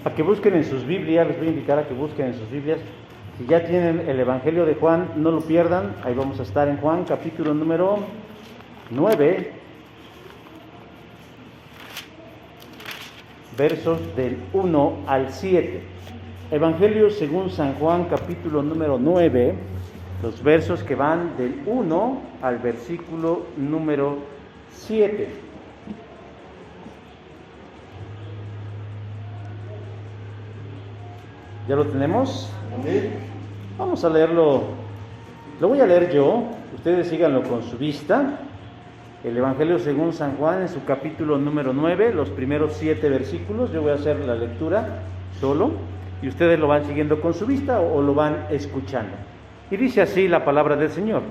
A que busquen en sus Biblias, les voy a invitar a que busquen en sus Biblias. Si ya tienen el Evangelio de Juan, no lo pierdan. Ahí vamos a estar en Juan, capítulo número 9, versos del 1 al 7. Evangelio según San Juan, capítulo número 9, los versos que van del 1 al versículo número 7. ¿Ya lo tenemos? Amén. Vamos a leerlo. Lo voy a leer yo, ustedes síganlo con su vista. El Evangelio según San Juan en su capítulo número 9, los primeros 7 versículos. Yo voy a hacer la lectura solo y ustedes lo van siguiendo con su vista o lo van escuchando. Y dice así la palabra del Señor.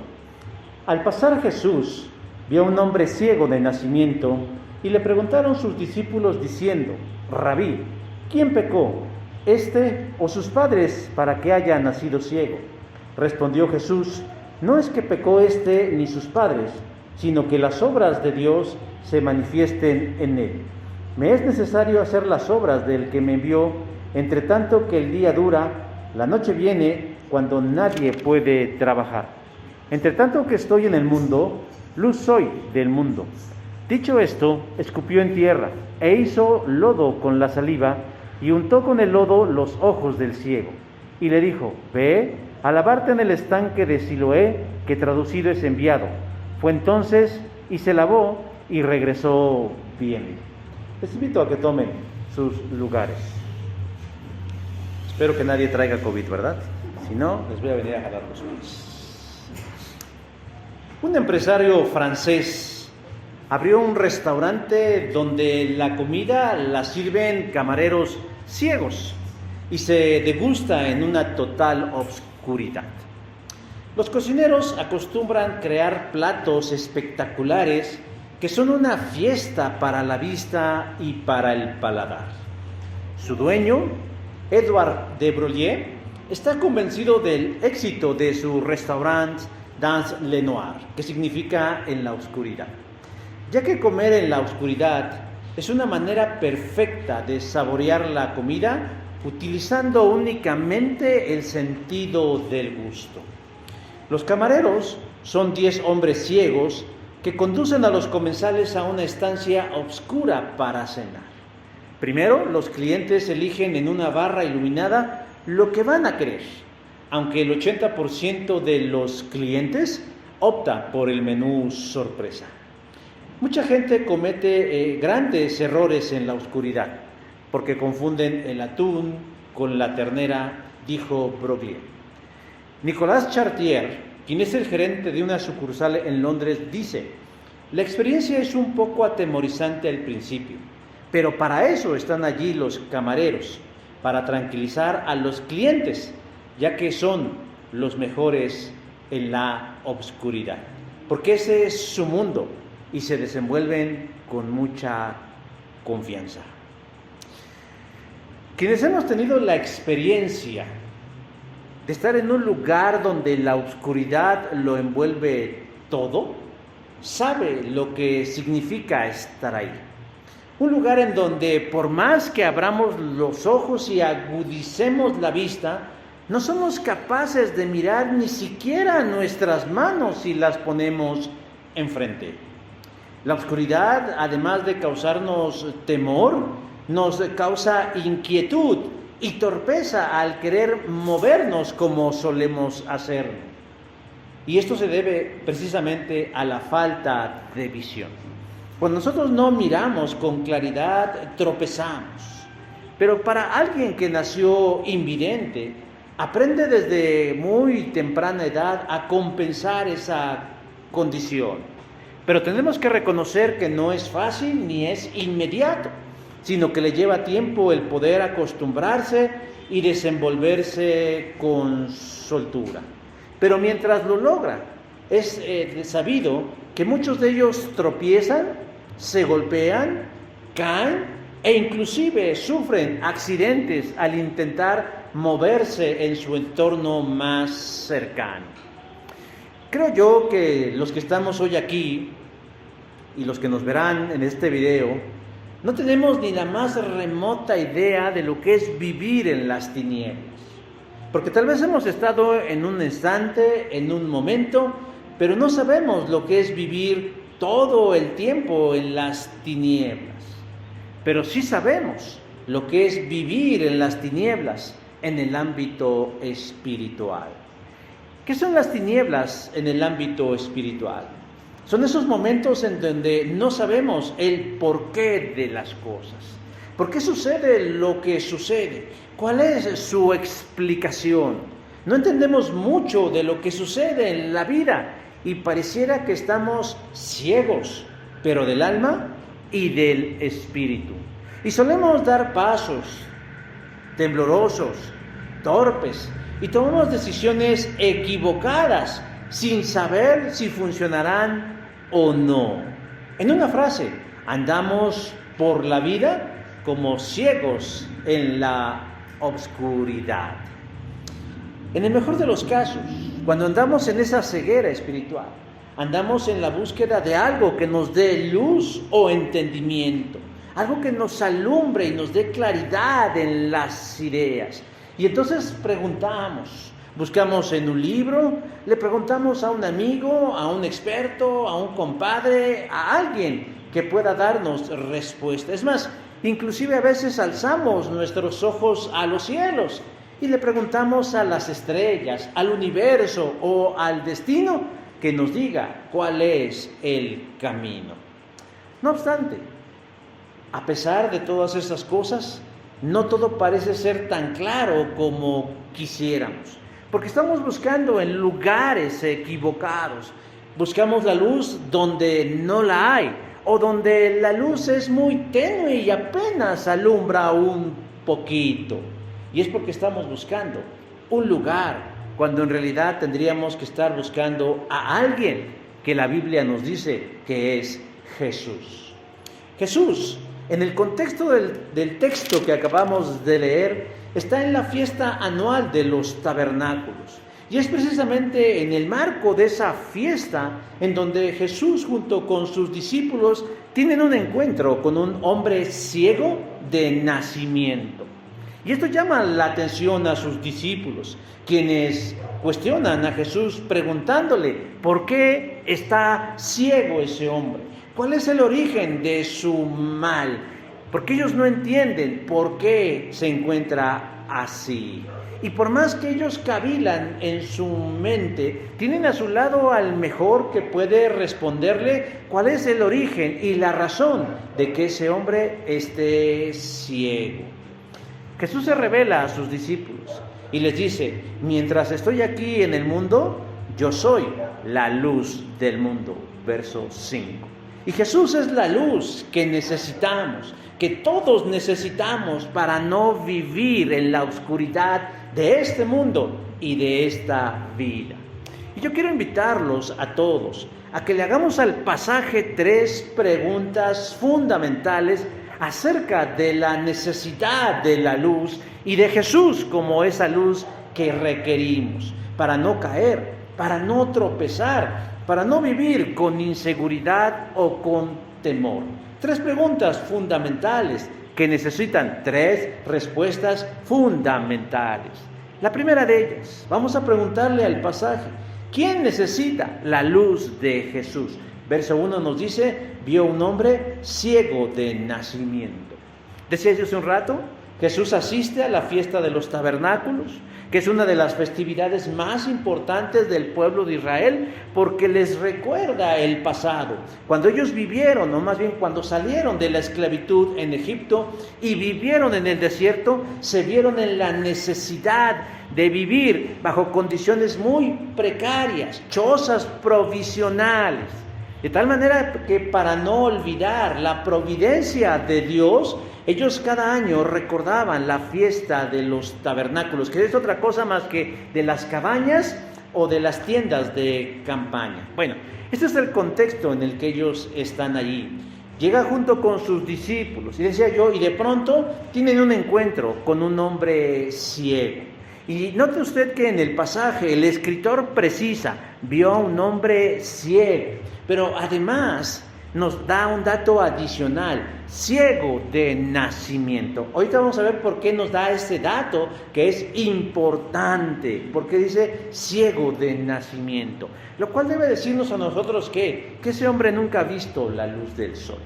Al pasar Jesús vio a un hombre ciego de nacimiento y le preguntaron sus discípulos diciendo: Rabí, ¿quién pecó, este o sus padres, para que haya nacido ciego? Respondió Jesús: no es que pecó este ni sus padres, sino que las obras de Dios se manifiesten en él. Me es necesario hacer las obras del que me envió, entre tanto que el día dura, la noche viene cuando nadie puede trabajar. Entre tanto que estoy en el mundo, luz soy del mundo. Dicho esto, escupió en tierra e hizo lodo con la saliva y untó con el lodo los ojos del ciego. Y le dijo: ve a lavarte en el estanque de Siloé, que traducido es enviado. Fue entonces y se lavó y regresó bien. Les invito a que tomen sus lugares. Espero que nadie traiga COVID, ¿verdad? Si no, les voy a venir a jalar los pies. Un empresario francés abrió un restaurante donde la comida la sirven camareros ciegos y se degusta en una total obscuridad. Los cocineros acostumbran crear platos espectaculares que son una fiesta para la vista y para el paladar. Su dueño, Edouard de Broglie, está convencido del éxito de su restaurante Dans le Noir, que significa en la oscuridad, ya que comer en la oscuridad es una manera perfecta de saborear la comida utilizando únicamente el sentido del gusto. Los camareros son 10 hombres ciegos que conducen a los comensales a una estancia oscura para cenar. Primero, los clientes eligen en una barra iluminada lo que van a querer, aunque el 80% de los clientes opta por el menú sorpresa. Mucha gente comete grandes errores en la oscuridad, porque confunden el atún con la ternera, dijo Broglie. Nicolas Chartier, quien es el gerente de una sucursal en Londres, dice: la experiencia es un poco atemorizante al principio, pero para eso están allí los camareros, para tranquilizar a los clientes, ya que son los mejores en la oscuridad, porque ese es su mundo y se desenvuelven con mucha confianza. Quienes hemos tenido la experiencia de estar en un lugar donde la oscuridad lo envuelve todo, sabe lo que significa estar ahí. Un lugar en donde por más que abramos los ojos y agudicemos la vista, no somos capaces de mirar ni siquiera nuestras manos si las ponemos enfrente. La oscuridad, además de causarnos temor, nos causa inquietud y torpeza al querer movernos como solemos hacer. Y esto se debe precisamente a la falta de visión. Cuando nosotros no miramos con claridad, tropezamos. Pero para alguien que nació invidente, aprende desde muy temprana edad a compensar esa condición. Pero tenemos que reconocer que no es fácil ni es inmediato. sino que le lleva tiempo el poder acostumbrarse y desenvolverse con soltura. Pero mientras lo logra, es sabido que muchos de ellos tropiezan, se golpean, caen e inclusive sufren accidentes al intentar moverse en su entorno más cercano. Creo yo que los que estamos hoy aquí y los que nos verán en este video, no tenemos ni la más remota idea de lo que es vivir en las tinieblas. Porque tal vez hemos estado en un instante, en un momento, pero no sabemos lo que es vivir todo el tiempo en las tinieblas. Pero sí sabemos lo que es vivir en las tinieblas en el ámbito espiritual. ¿Qué son las tinieblas en el ámbito espiritual? Son esos momentos en donde no sabemos el porqué de las cosas. ¿Por qué sucede lo que sucede? ¿Cuál es su explicación? No entendemos mucho de lo que sucede en la vida y pareciera que estamos ciegos, pero del alma y del espíritu. Y solemos dar pasos temblorosos, torpes, y tomamos decisiones equivocadas sin saber si funcionarán o no. En una frase, andamos por la vida como ciegos en la oscuridad. En el mejor de los casos, cuando andamos en esa ceguera espiritual, andamos en la búsqueda de algo que nos dé luz o entendimiento, algo que nos alumbre y nos dé claridad en las ideas. Y entonces preguntamos, buscamos en un libro, le preguntamos a un amigo, a un experto, a un compadre, a alguien que pueda darnos respuesta. Es más, inclusive a veces alzamos nuestros ojos a los cielos y le preguntamos a las estrellas, al universo o al destino que nos diga cuál es el camino. No obstante, a pesar de todas esas cosas, no todo parece ser tan claro como quisiéramos, porque estamos buscando en lugares equivocados. Buscamos la luz donde no la hay, o donde la luz es muy tenue y apenas alumbra un poquito. Y es porque estamos buscando un lugar, cuando en realidad tendríamos que estar buscando a alguien que la Biblia nos dice que es Jesús. Jesús, en el contexto del texto que acabamos de leer, está en la fiesta anual de los tabernáculos. Y es precisamente en el marco de esa fiesta en donde Jesús junto con sus discípulos tienen un encuentro con un hombre ciego de nacimiento. Y esto llama la atención a sus discípulos, quienes cuestionan a Jesús preguntándole por qué está ciego ese hombre. ¿Cuál es el origen de su mal? Porque ellos no entienden por qué se encuentra así. Y por más que ellos cavilan en su mente, tienen a su lado al mejor que puede responderle cuál es el origen y la razón de que ese hombre esté ciego. Jesús se revela a sus discípulos y les dice: mientras estoy aquí en el mundo, yo soy la luz del mundo. Verso 5. Y Jesús es la luz que necesitamos, que todos necesitamos para no vivir en la oscuridad de este mundo y de esta vida. Y yo quiero invitarlos a todos a que le hagamos al pasaje 3 preguntas fundamentales acerca de la necesidad de la luz y de Jesús como esa luz que requerimos para no caer, para no tropezar, para no vivir con inseguridad o con temor. 3 preguntas fundamentales que necesitan 3 respuestas fundamentales. La primera de ellas, vamos a preguntarle al pasaje: ¿quién necesita la luz de Jesús? Verso 1 nos dice: vio un hombre ciego de nacimiento. Decía yo hace un rato, Jesús asiste a la fiesta de los tabernáculos, que es una de las festividades más importantes del pueblo de Israel, porque les recuerda el pasado, cuando ellos vivieron, o más bien cuando salieron de la esclavitud en Egipto y vivieron en el desierto, se vieron en la necesidad de vivir bajo condiciones muy precarias, chozas provisionales, de tal manera que para no olvidar la providencia de Dios, ellos cada año recordaban la fiesta de los tabernáculos, que es otra cosa más que de las cabañas o de las tiendas de campaña. Bueno, este es el contexto en el que ellos están allí. Llega junto con sus discípulos, y decía yo, y de pronto tienen un encuentro con un hombre ciego. Y note usted que en el pasaje el escritor precisa, vio a un hombre ciego, pero además nos da un dato adicional, ciego de nacimiento. Ahorita vamos a ver por qué nos da este dato que es importante, porque dice ciego de nacimiento, lo cual debe decirnos a nosotros que ese hombre nunca ha visto la luz del sol.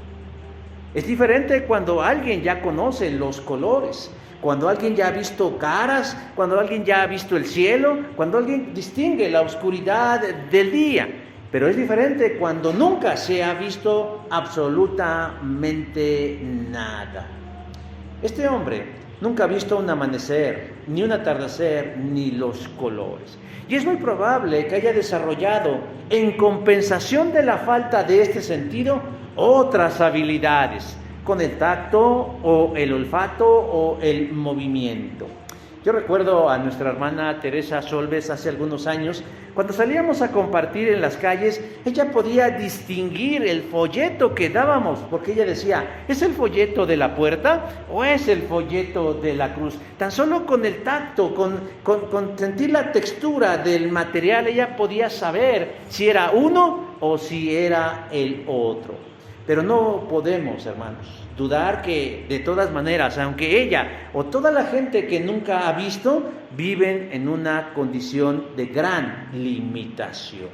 Es diferente cuando alguien ya conoce los colores, cuando alguien ya ha visto caras, cuando alguien ya ha visto el cielo, cuando alguien distingue la oscuridad del día. Pero es diferente cuando nunca se ha visto absolutamente nada. Este hombre nunca ha visto un amanecer, ni un atardecer, ni los colores. Y es muy probable que haya desarrollado, en compensación de la falta de este sentido, otras habilidades, con el tacto o el olfato o el movimiento. Yo recuerdo a nuestra hermana Teresa Solves hace algunos años, cuando salíamos a compartir en las calles, ella podía distinguir el folleto que dábamos, porque ella decía, ¿es el folleto de la puerta o es el folleto de la cruz? Tan solo con el tacto, con sentir la textura del material, ella podía saber si era uno o si era el otro. Pero no podemos, hermanos, dudar que de todas maneras, aunque ella o toda la gente que nunca ha visto, viven en una condición de gran limitación.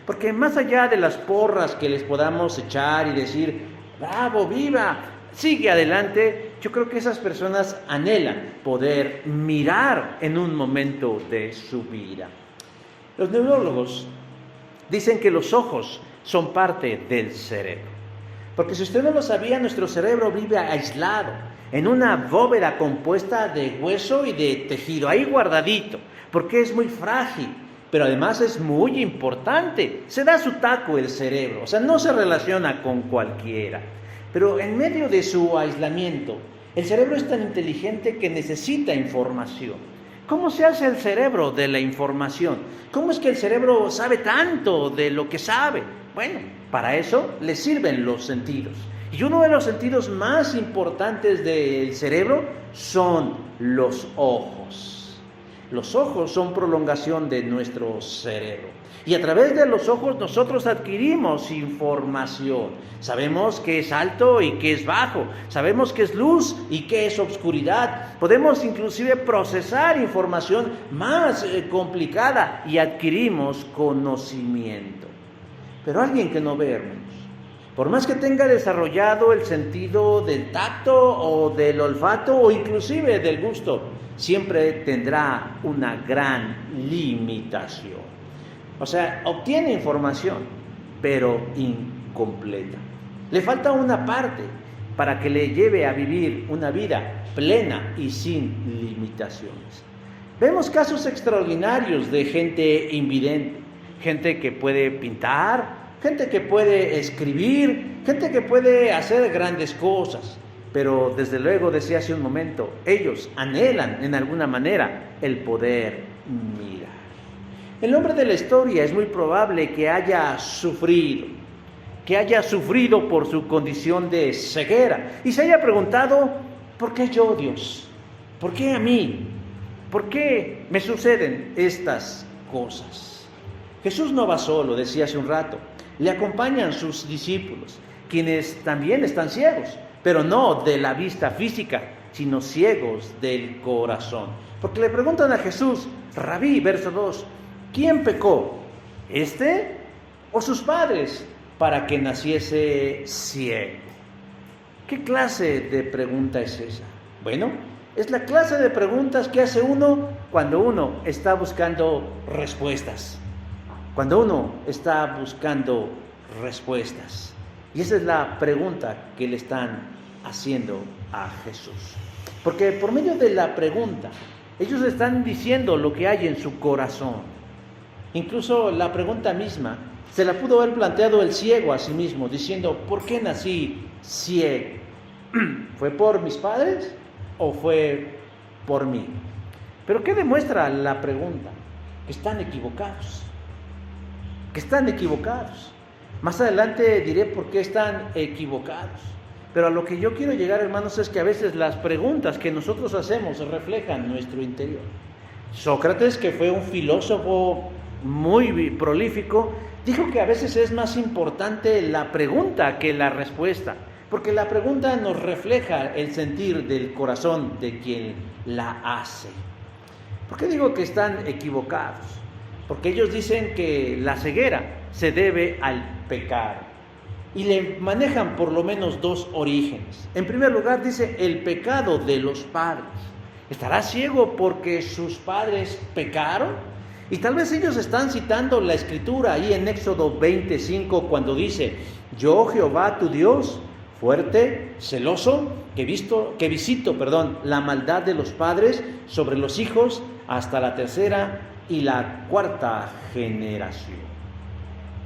Porque más allá de las porras que les podamos echar y decir, bravo, viva, sigue adelante, yo creo que esas personas anhelan poder mirar en un momento de su vida. Los neurólogos dicen que los ojos son parte del cerebro. Porque si usted no lo sabía, nuestro cerebro vive aislado, en una bóveda compuesta de hueso y de tejido, ahí guardadito, porque es muy frágil, pero además es muy importante. Se da su taco el cerebro, o sea, no se relaciona con cualquiera. Pero en medio de su aislamiento, el cerebro es tan inteligente que necesita información. ¿Cómo se hace el cerebro de la información? ¿Cómo es que el cerebro sabe tanto de lo que sabe? Bueno, para eso le sirven los sentidos. Y uno de los sentidos más importantes del cerebro son los ojos. Los ojos son prolongación de nuestro cerebro. Y a través de los ojos nosotros adquirimos información. Sabemos qué es alto y qué es bajo. Sabemos qué es luz y qué es obscuridad. Podemos inclusive procesar información más complicada y adquirimos conocimiento. Pero alguien que no ve, hermanos, por más que tenga desarrollado el sentido del tacto o del olfato o inclusive del gusto, siempre tendrá una gran limitación. O sea, obtiene información, pero incompleta. Le falta una parte para que le lleve a vivir una vida plena y sin limitaciones. Vemos casos extraordinarios de gente invidente, gente que puede pintar, gente que puede escribir, gente que puede hacer grandes cosas, pero desde luego, decía hace un momento, ellos anhelan en alguna manera el poder mirar. El hombre de la historia es muy probable que haya sufrido por su condición de ceguera y se haya preguntado, ¿por qué yo, Dios? ¿Por qué a mí? ¿Por qué me suceden estas cosas? Jesús no va solo, decía hace un rato, le acompañan sus discípulos, quienes también están ciegos, pero no de la vista física, sino ciegos del corazón. Porque le preguntan a Jesús, Rabí, verso 2, ¿quién pecó? ¿Este o sus padres para que naciese ciego? ¿Qué clase de pregunta es esa? Bueno, es la clase de preguntas que hace uno cuando uno está buscando respuestas. Cuando uno está buscando respuestas. Y esa es la pregunta que le están haciendo a Jesús. Porque por medio de la pregunta, ellos están diciendo lo que hay en su corazón. Incluso la pregunta misma se la pudo haber planteado el ciego a sí mismo, diciendo, ¿por qué nací ciego? ¿Fue por mis padres o fue por mí? Pero ¿qué demuestra la pregunta? Que están equivocados. Que están equivocados. Más adelante diré por qué están equivocados. Pero a lo que yo quiero llegar, hermanos, es que a veces las preguntas que nosotros hacemos reflejan nuestro interior. Sócrates, que fue un filósofo muy prolífico, dijo que a veces es más importante la pregunta que la respuesta, porque la pregunta nos refleja el sentir del corazón de quien la hace. ¿Por qué digo que están equivocados? Porque ellos dicen que la ceguera se debe al pecado y le manejan por lo menos dos orígenes. En primer lugar, dice el pecado de los padres. ¿Estará ciego porque sus padres pecaron? Y tal vez ellos están citando la escritura ahí en Éxodo 25 cuando dice: yo, Jehová tu Dios, fuerte, celoso, que visito la maldad de los padres sobre los hijos hasta la tercera y la cuarta generación.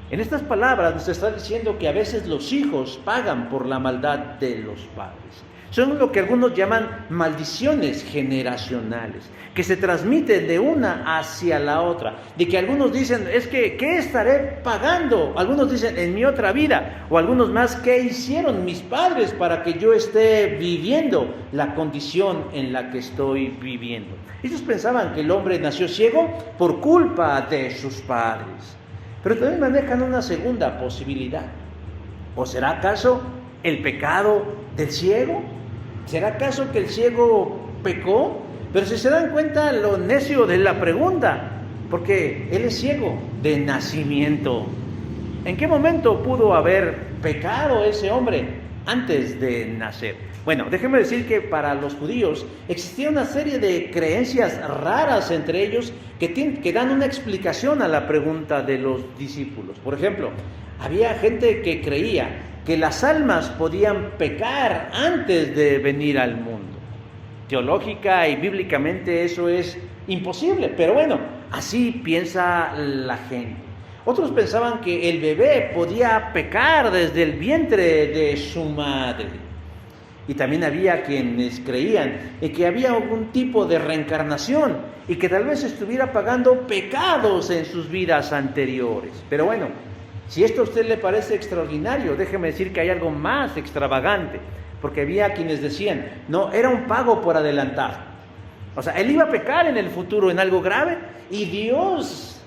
En estas palabras nos está diciendo que a veces los hijos pagan por la maldad de los padres. Son lo que algunos llaman maldiciones generacionales, que se transmiten de una hacia la otra. De que algunos dicen, es que, ¿qué estaré pagando? Algunos dicen, en mi otra vida. O algunos más, ¿qué hicieron mis padres para que yo esté viviendo la condición en la que estoy viviendo? Ellos pensaban que el hombre nació ciego por culpa de sus padres. Pero también manejan una segunda posibilidad. ¿O será acaso el pecado del ciego? ¿Será acaso que el ciego pecó? Pero si se dan cuenta lo necio de la pregunta, porque él es ciego de nacimiento. ¿En qué momento pudo haber pecado ese hombre antes de nacer? Bueno, déjenme decir que para los judíos existía una serie de creencias raras entre ellos que dan una explicación a la pregunta de los discípulos. Por ejemplo, había gente que creía que las almas podían pecar antes de venir al mundo. Teológica y bíblicamente eso es imposible, pero bueno, así piensa la gente. Otros pensaban que el bebé podía pecar desde el vientre de su madre. Y también había quienes creían en que había algún tipo de reencarnación y que tal vez estuviera pagando pecados en sus vidas anteriores. Pero bueno, si esto a usted le parece extraordinario, déjeme decir que hay algo más extravagante, porque había quienes decían, no, era un pago por adelantar. O sea, él iba a pecar en el futuro en algo grave y Dios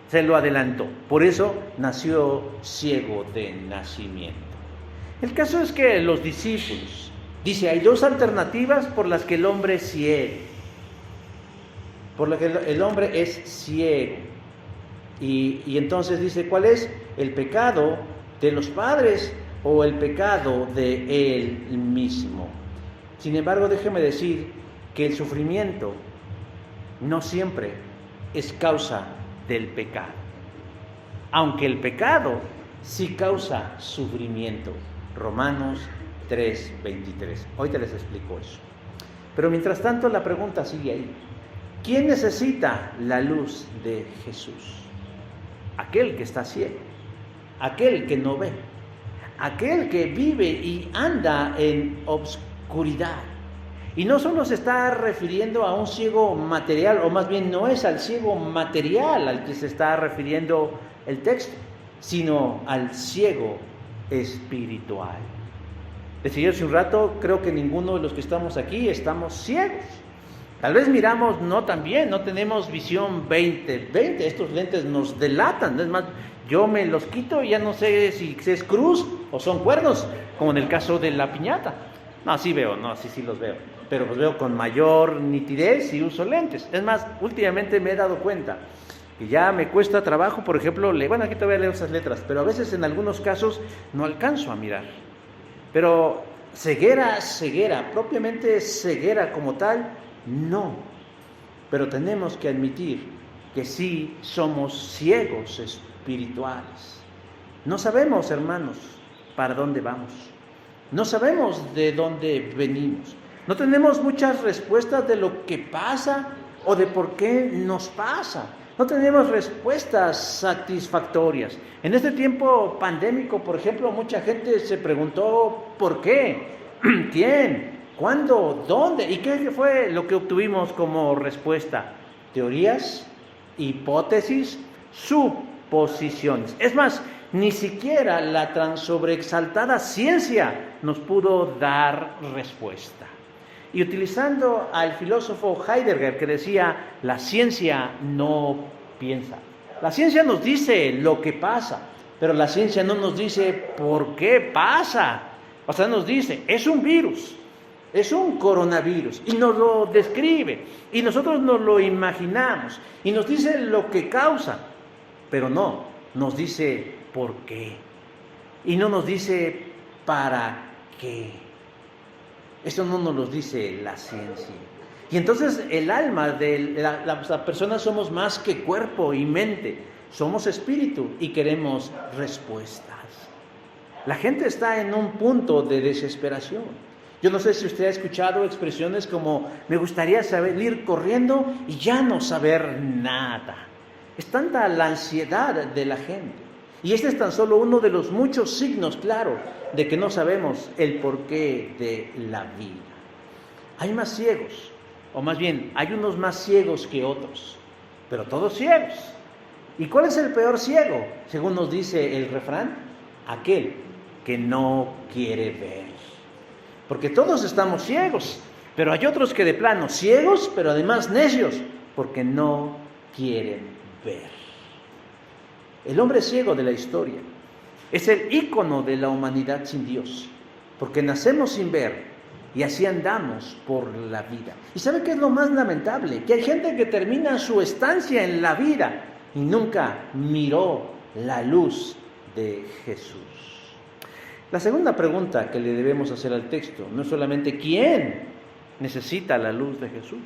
se lo adelantó. Por eso nació ciego de nacimiento. El caso es que los discípulos, dice, hay dos alternativas por las que el hombre es ciego. Por las que el hombre es ciego. Y entonces dice, ¿cuál es? ¿El pecado de los padres o el pecado de él mismo? Sin embargo, déjeme decir que el sufrimiento no siempre es causa del pecado. Aunque el pecado sí causa sufrimiento. Romanos 3:23. Ahorita les explico eso. Pero mientras tanto la pregunta sigue ahí. ¿Quién necesita la luz de Jesús? Aquel que está ciego, aquel que no ve, aquel que vive y anda en obscuridad. Y no solo se está refiriendo a un ciego material, o más bien no es al ciego material al que se está refiriendo el texto, sino al ciego espiritual. Decía hace un rato, creo que ninguno de los que estamos aquí estamos ciegos. Tal vez miramos no tan bien, no tenemos visión 20/20, estos lentes nos delatan. Es más, yo me los quito y ya no sé si es cruz o son cuernos, como en el caso de la piñata. No, sí veo, no, sí los veo, pero los veo con mayor nitidez y uso lentes. Es más, últimamente me he dado cuenta que ya me cuesta trabajo, por ejemplo, bueno, aquí te voy a leer esas letras, pero a veces en algunos casos no alcanzo a mirar. Pero ceguera, propiamente ceguera como tal, no, pero tenemos que admitir que sí somos ciegos espirituales. No sabemos, hermanos, para dónde vamos. No sabemos de dónde venimos. No tenemos muchas respuestas de lo que pasa o de por qué nos pasa. No tenemos respuestas satisfactorias. En este tiempo pandémico, por ejemplo, mucha gente se preguntó ¿por qué? ¿Quién? ¿Cuándo? ¿Dónde? ¿Y qué fue lo que obtuvimos como respuesta? Teorías, hipótesis, suposiciones. Es más, ni siquiera la tan sobreexaltada ciencia nos pudo dar respuesta. Y utilizando al filósofo Heidegger, que decía, la ciencia no piensa. La ciencia nos dice lo que pasa, pero la ciencia no nos dice por qué pasa. O sea, nos dice, es un virus, es un coronavirus, y nos lo describe, y nosotros nos lo imaginamos, y nos dice lo que causa, pero no, nos dice por qué, y no nos dice para qué. Eso no nos lo dice la ciencia. Y entonces el alma de la persona somos más que cuerpo y mente, somos espíritu y queremos respuestas. La gente está en un punto de desesperación. Yo no sé si usted ha escuchado expresiones como me gustaría salir corriendo y ya no saber nada. Es tanta la ansiedad de la gente. Y este es tan solo uno de los muchos signos, claro, de que no sabemos el porqué de la vida. Hay más ciegos, o más bien, hay unos más ciegos que otros, pero todos ciegos. ¿Y cuál es el peor ciego? Según nos dice el refrán, aquel que no quiere ver. Porque todos estamos ciegos, pero hay otros que de plano ciegos, pero además necios, porque no quieren ver. El hombre ciego de la historia es el ícono de la humanidad sin Dios, porque nacemos sin ver y así andamos por la vida. ¿Y sabe qué es lo más lamentable? Que hay gente que termina su estancia en la vida y nunca miró la luz de Jesús. La segunda pregunta que le debemos hacer al texto no es solamente quién necesita la luz de Jesús,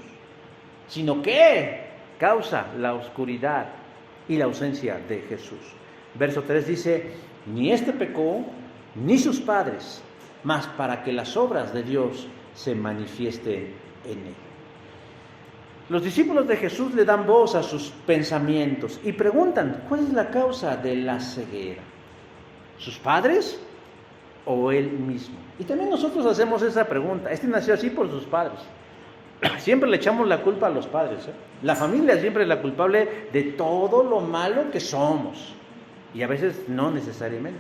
sino qué causa la oscuridad y la ausencia de Jesús. Verso 3 dice, ni éste pecó, ni sus padres, mas para que las obras de Dios se manifiesten en él. Los discípulos de Jesús le dan voz a sus pensamientos y preguntan, ¿cuál es la causa de la ceguera? ¿Sus padres o él mismo? Y también nosotros hacemos esa pregunta. Este nació así por sus padres. Siempre le echamos la culpa a los padres, ¿eh? La familia siempre es la culpable de todo lo malo que somos. Y a veces no necesariamente.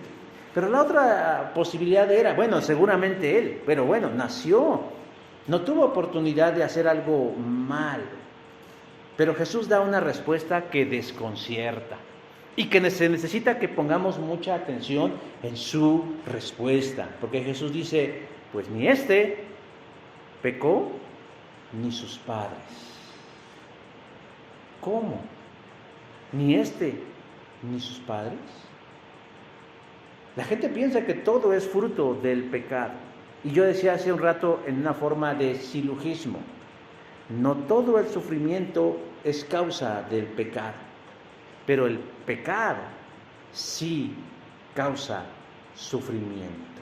Pero la otra posibilidad era, bueno, seguramente él, pero bueno, nació. No tuvo oportunidad de hacer algo malo. Pero Jesús da una respuesta que desconcierta. Y que se necesita que pongamos mucha atención en su respuesta. Porque Jesús dice, pues ni este pecó, ni sus padres. ¿Cómo? ¿Ni este, ni sus padres? La gente piensa que todo es fruto del pecado. Y yo decía hace un rato en una forma de silogismo, no todo el sufrimiento es causa del pecado, pero el pecado sí causa sufrimiento.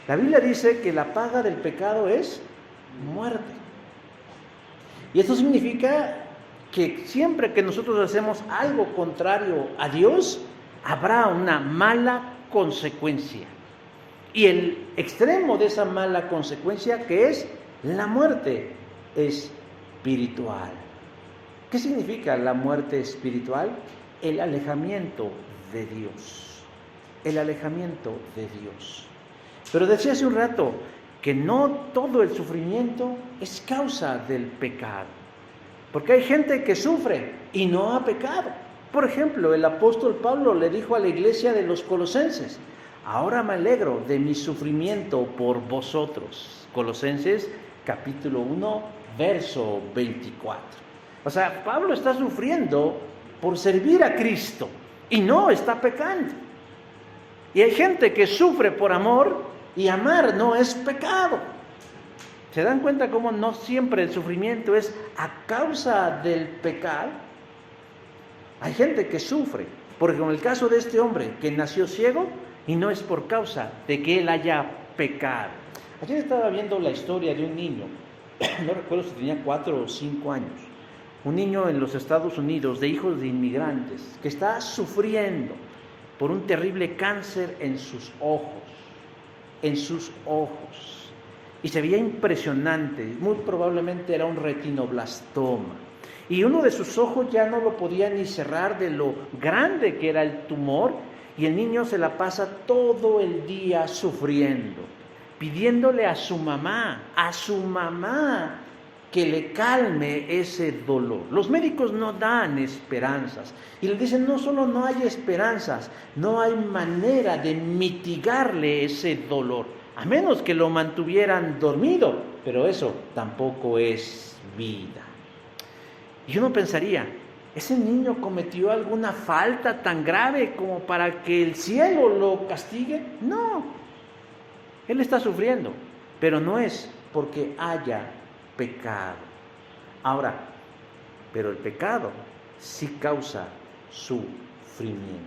La Biblia dice que la paga del pecado es muerte. Y esto significa que siempre que nosotros hacemos algo contrario a Dios, habrá una mala consecuencia. Y el extremo de esa mala consecuencia, que es la muerte espiritual. ¿Qué significa la muerte espiritual? El alejamiento de Dios. El alejamiento de Dios. Pero decía hace un rato que no todo el sufrimiento es causa del pecado. Porque hay gente que sufre y no ha pecado. Por ejemplo, el apóstol Pablo le dijo a la iglesia de los Colosenses, ahora me alegro de mi sufrimiento por vosotros. Colosenses capítulo 1, verso 24. O sea, Pablo está sufriendo por servir a Cristo y no está pecando. Y hay gente que sufre por amor y amar no es pecado. ¿Se dan cuenta cómo no siempre el sufrimiento es a causa del pecado? Hay gente que sufre, porque en el caso de este hombre que nació ciego, y no es por causa de que él haya pecado. Ayer estaba viendo la historia de un niño, no recuerdo si tenía 4 o 5 años, un niño en los Estados Unidos, de hijos de inmigrantes, que está sufriendo por un terrible cáncer en sus ojos. en sus ojos. Y se veía impresionante, muy probablemente era un retinoblastoma. Y uno de sus ojos ya no lo podía ni cerrar de lo grande que era el tumor, y el niño se la pasa todo el día sufriendo, pidiéndole a su mamá, que le calme ese dolor. Los médicos no dan esperanzas y le dicen, no solo no hay esperanzas, no hay manera de mitigarle ese dolor, a menos que lo mantuvieran dormido, pero eso tampoco es vida. Y uno pensaría, ¿ese niño cometió alguna falta tan grave como para que el cielo lo castigue? No, él está sufriendo, pero no es porque haya pecado. Ahora, pero el pecado sí causa sufrimiento.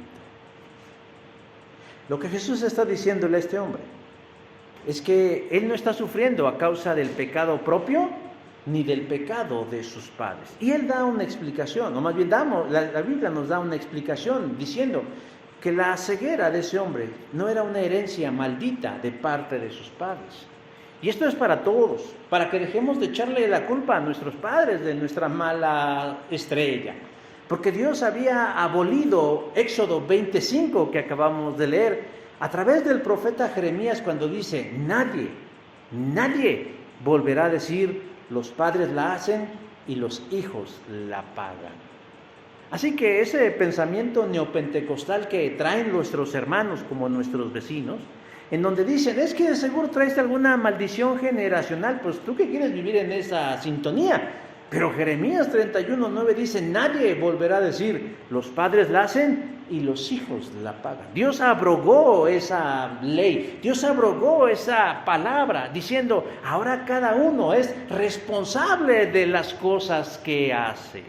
Lo que Jesús está diciéndole a este hombre es que él no está sufriendo a causa del pecado propio ni del pecado de sus padres. Y él da una explicación, o más bien la Biblia nos da una explicación diciendo que la ceguera de ese hombre no era una herencia maldita de parte de sus padres. Y esto es para todos, para que dejemos de echarle la culpa a nuestros padres de nuestra mala estrella. Porque Dios había abolido Éxodo 25 que acabamos de leer a través del profeta Jeremías cuando dice, nadie volverá a decir, los padres la hacen y los hijos la pagan. Así que ese pensamiento neopentecostal que traen nuestros hermanos como nuestros vecinos, en donde dicen, es que de seguro traes alguna maldición generacional, pues tú que quieres vivir en esa sintonía. Pero Jeremías 31:9 dice, nadie volverá a decir, los padres la hacen y los hijos la pagan. Dios abrogó esa ley, Dios abrogó esa palabra, diciendo, ahora cada uno es responsable de las cosas que hace.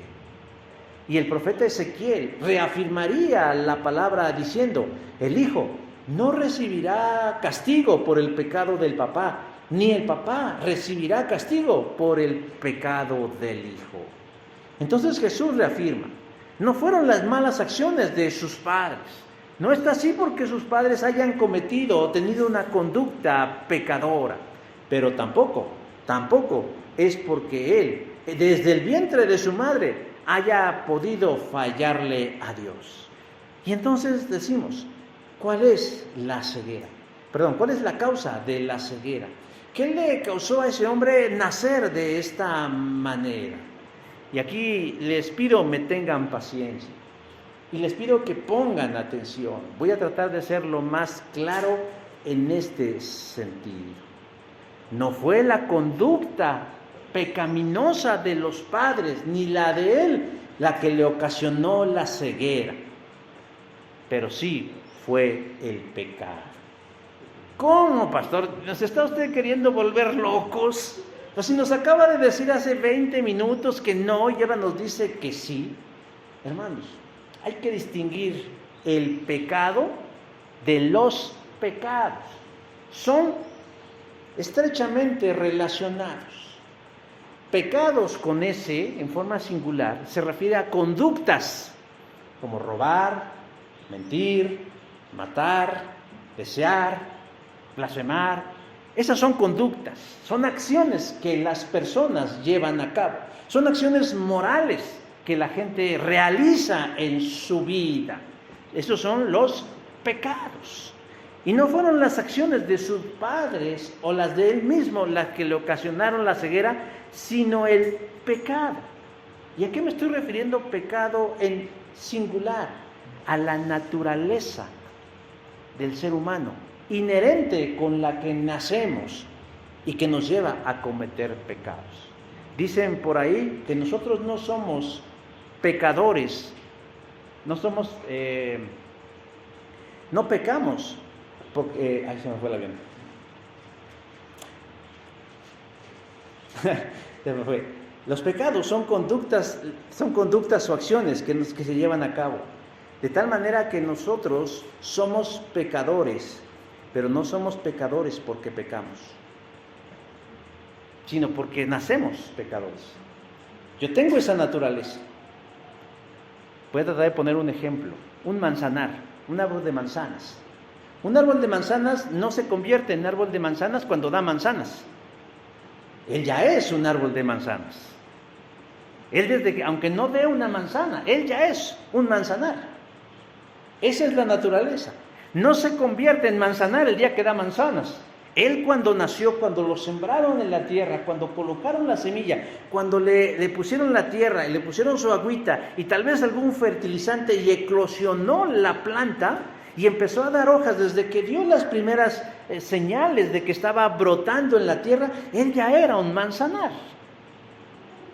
Y el profeta Ezequiel reafirmaría la palabra diciendo, el hijo no recibirá castigo por el pecado del papá, ni el papá recibirá castigo por el pecado del hijo. Entonces Jesús reafirma, no fueron las malas acciones de sus padres. No está así porque sus padres hayan cometido o tenido una conducta pecadora, pero tampoco es porque él, desde el vientre de su madre, haya podido fallarle a Dios. Y entonces decimos, ¿cuál es la ceguera? ¿Cuál es la causa de la ceguera? ¿Qué le causó a ese hombre nacer de esta manera? Y aquí les pido me tengan paciencia y les pido que pongan atención. Voy a tratar de ser lo más claro en este sentido. No fue la conducta pecaminosa de los padres ni la de él la que le ocasionó la ceguera, pero sí fue el pecado. ¿Cómo, pastor? ¿Nos está usted queriendo volver locos? Pues si nos acaba de decir hace 20 minutos que no y ahora nos dice que sí. Hermanos, hay que distinguir el pecado de los pecados. Son estrechamente relacionados. Pecados con ese, en forma singular, se refiere a conductas como robar, mentir, matar, desear, blasfemar. Esas son conductas, son acciones que las personas llevan a cabo, son acciones morales que la gente realiza en su vida. Esos son los pecados. Y no fueron las acciones de sus padres o las de él mismo las que le ocasionaron la ceguera, sino el pecado. ¿Y a qué me estoy refiriendo pecado en singular? A la naturaleza del ser humano, inherente con la que nacemos y que nos lleva a cometer pecados. Dicen por ahí que nosotros no somos pecadores, no pecamos, porque, ahí se me fue el avión. Se me fue. Los pecados son conductas o acciones que se llevan a cabo. De tal manera que nosotros somos pecadores, pero no somos pecadores porque pecamos, sino porque nacemos pecadores. Yo tengo esa naturaleza. Voy a tratar de poner un ejemplo. Un manzanar, un árbol de manzanas. Un árbol de manzanas no se convierte en árbol de manzanas cuando da manzanas. Él ya es un árbol de manzanas. Él desde que, aunque no dé una manzana, él ya es un manzanar. Esa es la naturaleza. No se convierte en manzanar el día que da manzanas. Él cuando nació, cuando lo sembraron en la tierra, cuando colocaron la semilla, cuando le pusieron la tierra y le pusieron su agüita y tal vez algún fertilizante y eclosionó la planta y empezó a dar hojas, desde que dio las primeras señales de que estaba brotando en la tierra, él ya era un manzanar.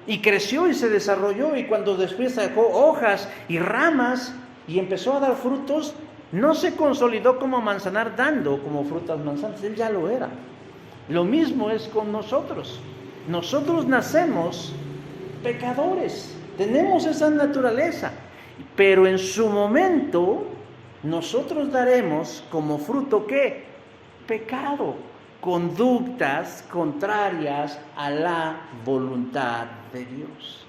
Y creció y se desarrolló, y cuando después sacó hojas y ramas y empezó a dar frutos, no se consolidó como manzanar dando como frutas manzanas, él ya lo era. Lo mismo es con nosotros. Nosotros nacemos pecadores, tenemos esa naturaleza, pero en su momento nosotros daremos como fruto ¿qué? Pecado, conductas contrarias a la voluntad de Dios.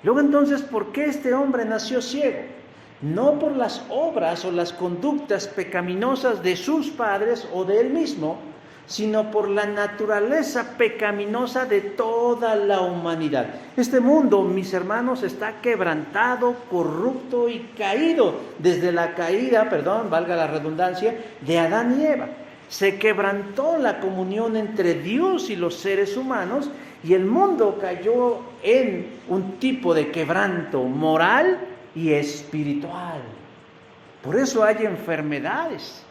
Luego entonces, ¿por qué este hombre nació ciego? No por las obras o las conductas pecaminosas de sus padres o de él mismo, sino por la naturaleza pecaminosa de toda la humanidad. Este mundo, mis hermanos, está quebrantado, corrupto y caído desde la caída, valga la redundancia, de Adán y Eva. Se quebrantó la comunión entre Dios y los seres humanos y el mundo cayó en un tipo de quebranto moral y espiritual. Por eso hay enfermedades,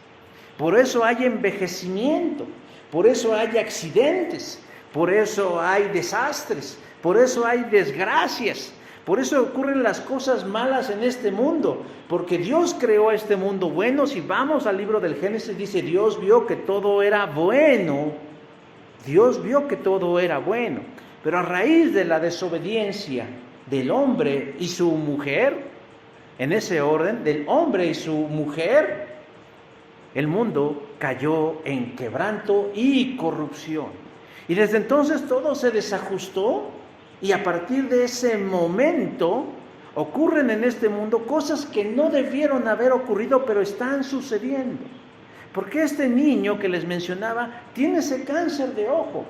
por eso hay envejecimiento, por eso hay accidentes, por eso hay desastres, por eso hay desgracias, por eso ocurren las cosas malas en este mundo, porque Dios creó este mundo bueno. Si vamos al libro del Génesis, dice Dios vio que todo era bueno, Dios vio que todo era bueno, pero a raíz de la desobediencia del hombre y su mujer, en ese orden, del hombre y su mujer, el mundo cayó en quebranto y corrupción. Y desde entonces todo se desajustó y a partir de ese momento ocurren en este mundo cosas que no debieron haber ocurrido, pero están sucediendo. Porque este niño que les mencionaba tiene ese cáncer de ojo.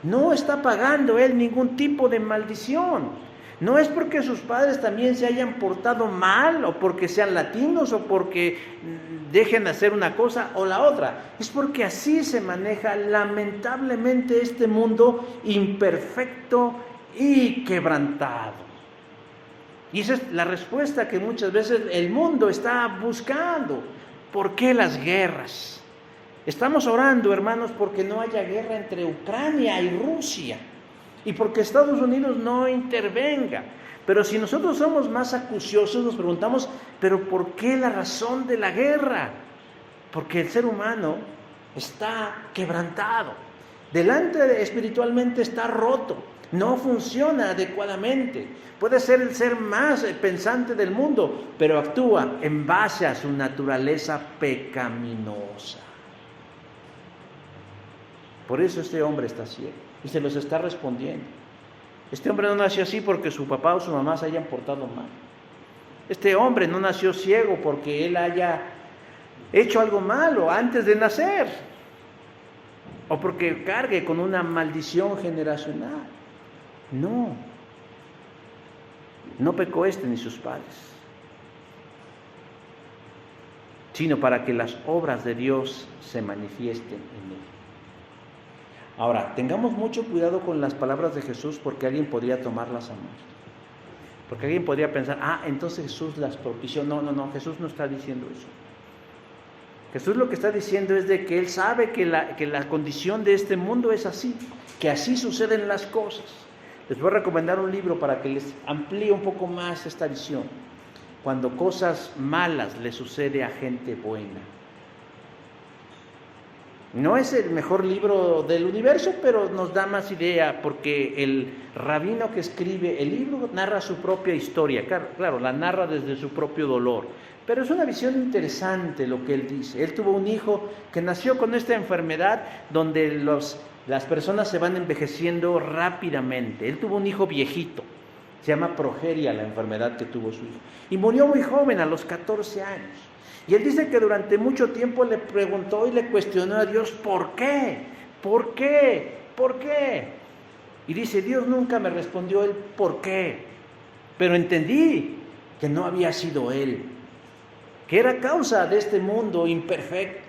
No está pagando él ningún tipo de maldición. No es porque sus padres también se hayan portado mal, o porque sean latinos, o porque dejen de hacer una cosa o la otra. Es porque así se maneja lamentablemente este mundo imperfecto y quebrantado. Y esa es la respuesta que muchas veces el mundo está buscando. ¿Por qué las guerras? Estamos orando, hermanos, porque no haya guerra entre Ucrania y Rusia. Y porque Estados Unidos no intervenga. Pero si nosotros somos más acuciosos, nos preguntamos, ¿pero por qué la razón de la guerra? Porque el ser humano está quebrantado. Espiritualmente está roto. No funciona adecuadamente. Puede ser el ser más pensante del mundo, pero actúa en base a su naturaleza pecaminosa. Por eso este hombre está ciego. Y se los está respondiendo. Este hombre no nació así porque su papá o su mamá se hayan portado mal. Este hombre no nació ciego porque él haya hecho algo malo antes de nacer. O porque cargue con una maldición generacional. No. No pecó este ni sus padres. Sino para que las obras de Dios se manifiesten en él. Ahora, tengamos mucho cuidado con las palabras de Jesús, porque alguien podría tomarlas a mal. Porque alguien podría pensar, entonces Jesús las propició. No, Jesús no está diciendo eso. Jesús lo que está diciendo es de que Él sabe que la condición de este mundo es así, que así suceden las cosas. Les voy a recomendar un libro para que les amplíe un poco más esta visión. Cuando cosas malas le sucede a gente buena. No es el mejor libro del universo, pero nos da más idea, porque el rabino que escribe el libro narra su propia historia, claro, la narra desde su propio dolor, pero es una visión interesante lo que él dice. Él tuvo un hijo que nació con esta enfermedad donde las personas se van envejeciendo rápidamente. Él tuvo un hijo viejito, se llama progeria la enfermedad que tuvo su hijo, y murió muy joven, a los 14 años. Y él dice que durante mucho tiempo le preguntó y le cuestionó a Dios, ¿por qué? ¿Por qué? ¿Por qué? Y dice, Dios nunca me respondió el por qué, pero entendí que no había sido Él, que era causa de este mundo imperfecto,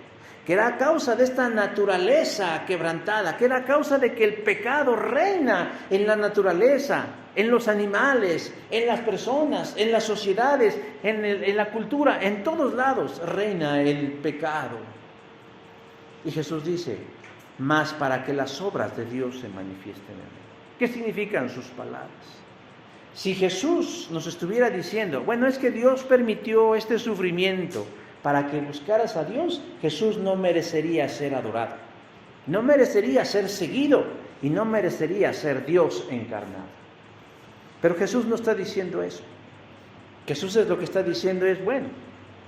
que era causa de esta naturaleza quebrantada, que era causa de que el pecado reina en la naturaleza, en los animales, en las personas, en las sociedades, en la cultura, en todos lados reina el pecado. Y Jesús dice, mas para que las obras de Dios se manifiesten en él. ¿Qué significan sus palabras? Si Jesús nos estuviera diciendo, bueno, es que Dios permitió este sufrimiento para que buscaras a Dios, Jesús no merecería ser adorado, no merecería ser seguido y no merecería ser Dios encarnado. Pero Jesús no está diciendo eso. Jesús lo que está diciendo es, bueno,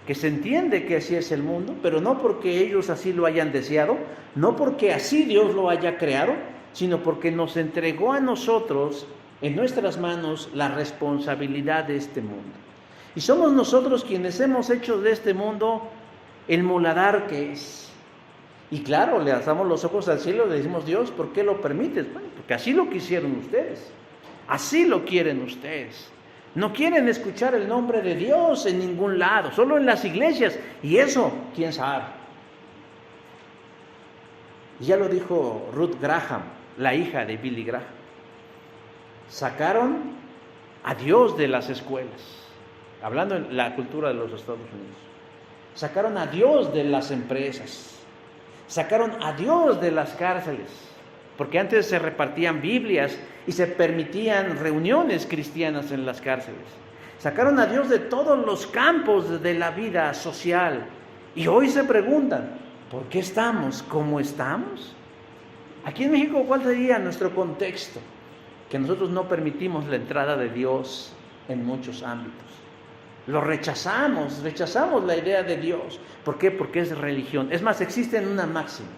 que se entiende que así es el mundo, pero no porque ellos así lo hayan deseado, no porque así Dios lo haya creado, sino porque nos entregó a nosotros en nuestras manos la responsabilidad de este mundo. Y somos nosotros quienes hemos hecho de este mundo el muladar que es. Y claro, le alzamos los ojos al cielo y le decimos, Dios, ¿por qué lo permites? Bueno, porque así lo quisieron ustedes, así lo quieren ustedes. No quieren escuchar el nombre de Dios en ningún lado, solo en las iglesias, y eso, quién sabe. Y ya lo dijo Ruth Graham, la hija de Billy Graham. Sacaron a Dios de las escuelas, hablando en la cultura de los Estados Unidos. Sacaron a Dios de las empresas, sacaron a Dios de las cárceles, porque antes se repartían Biblias y se permitían reuniones cristianas en las cárceles. Sacaron a Dios de todos los campos de la vida social. Y hoy se preguntan, ¿por qué estamos como estamos? Aquí en México, ¿cuál sería nuestro contexto? Que nosotros no permitimos la entrada de Dios en muchos ámbitos. Lo rechazamos la idea de Dios. ¿Por qué? Porque es religión. Es más, existe una máxima.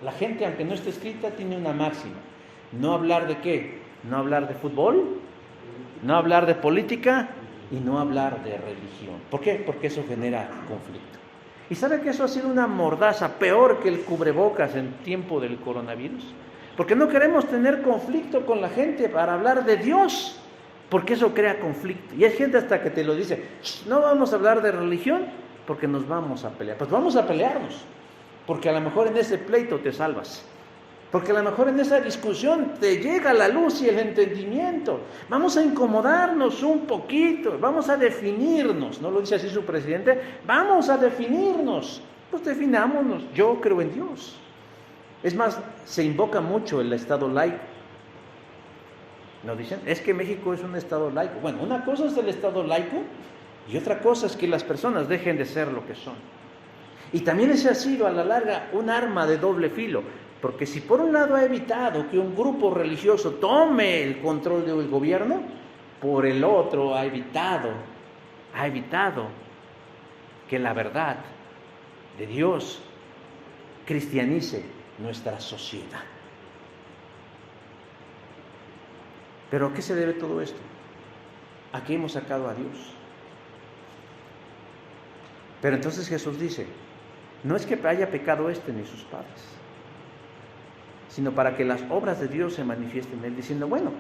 La gente, aunque no esté escrita, tiene una máxima. No hablar de qué, no hablar de fútbol, no hablar de política y no hablar de religión. ¿Por qué? Porque eso genera conflicto. ¿Y sabe que eso ha sido una mordaza peor que el cubrebocas en tiempo del coronavirus? Porque no queremos tener conflicto con la gente para hablar de Dios, porque eso crea conflicto. Y hay gente hasta que te lo dice, no vamos a hablar de religión porque nos vamos a pelear. Pues vamos a pelearnos, porque a lo mejor en ese pleito te salvas. Porque a lo mejor en esa discusión te llega la luz y el entendimiento. Vamos a incomodarnos un poquito, vamos a definirnos. ¿No lo dice así su presidente? Vamos a definirnos. Pues definámonos. Yo creo en Dios. Es más, se invoca mucho el Estado laico. Nos dicen, es que México es un Estado laico. Bueno, una cosa es el Estado laico y otra cosa es que las personas dejen de ser lo que son. Y también ese ha sido a la larga un arma de doble filo. Porque si por un lado ha evitado que un grupo religioso tome el control del gobierno, por el otro ha evitado que la verdad de Dios cristianice nuestra sociedad. ¿Pero a qué se debe todo esto? ¿A qué hemos sacado a Dios? Pero entonces Jesús dice, no es que haya pecado ni sus padres, sino para que las obras de Dios se manifiesten en él, diciendo, bueno,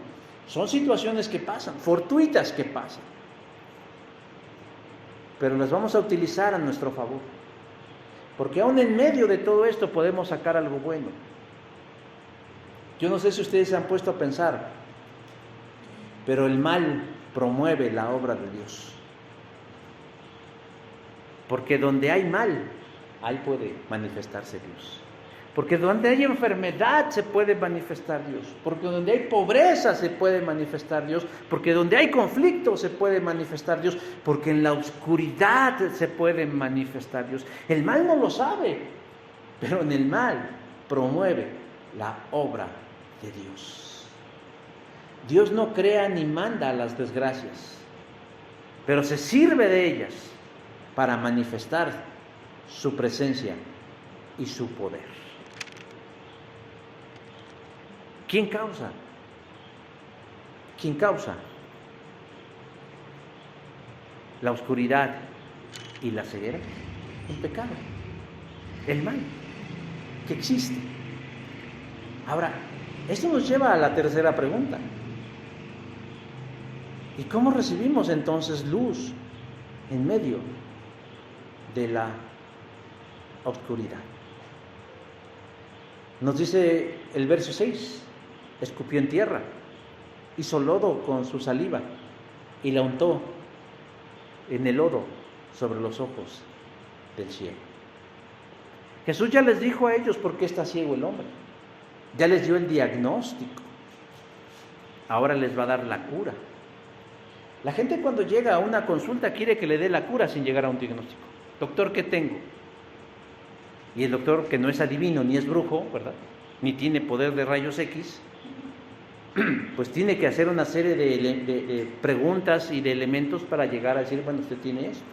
son situaciones que pasan, fortuitas que pasan, pero las vamos a utilizar a nuestro favor, porque aún en medio de todo esto podemos sacar algo bueno. Yo no sé si ustedes se han puesto a pensar, pero el mal promueve la obra de Dios, porque donde hay mal, ahí puede manifestarse Dios. Porque donde hay enfermedad se puede manifestar Dios. Porque donde hay pobreza se puede manifestar Dios. Porque donde hay conflicto se puede manifestar Dios. Porque en la oscuridad se puede manifestar Dios. El mal no lo sabe, pero en el mal promueve la obra de Dios. Dios no crea ni manda las desgracias, pero se sirve de ellas para manifestar su presencia y su poder. ¿Quién causa? ¿Quién causa? La oscuridad ¿Y la ceguera? El pecado, el mal que existe. Ahora, esto nos lleva a la tercera pregunta. ¿Y cómo recibimos entonces luz en medio de la oscuridad? Nos dice el verso 6, escupió en tierra, hizo lodo con su saliva y la untó en el lodo sobre los ojos del ciego. Jesús ya les dijo a ellos por qué está ciego el hombre. Ya les dio el diagnóstico. Ahora les va a dar la cura. La gente cuando llega a una consulta quiere que le dé la cura sin llegar a un diagnóstico. Doctor, ¿qué tengo? Y el doctor, que no es adivino ni es brujo, ¿verdad?, ni tiene poder de rayos X, pues tiene que hacer una serie de preguntas y de elementos para llegar a decir, bueno, usted tiene esto.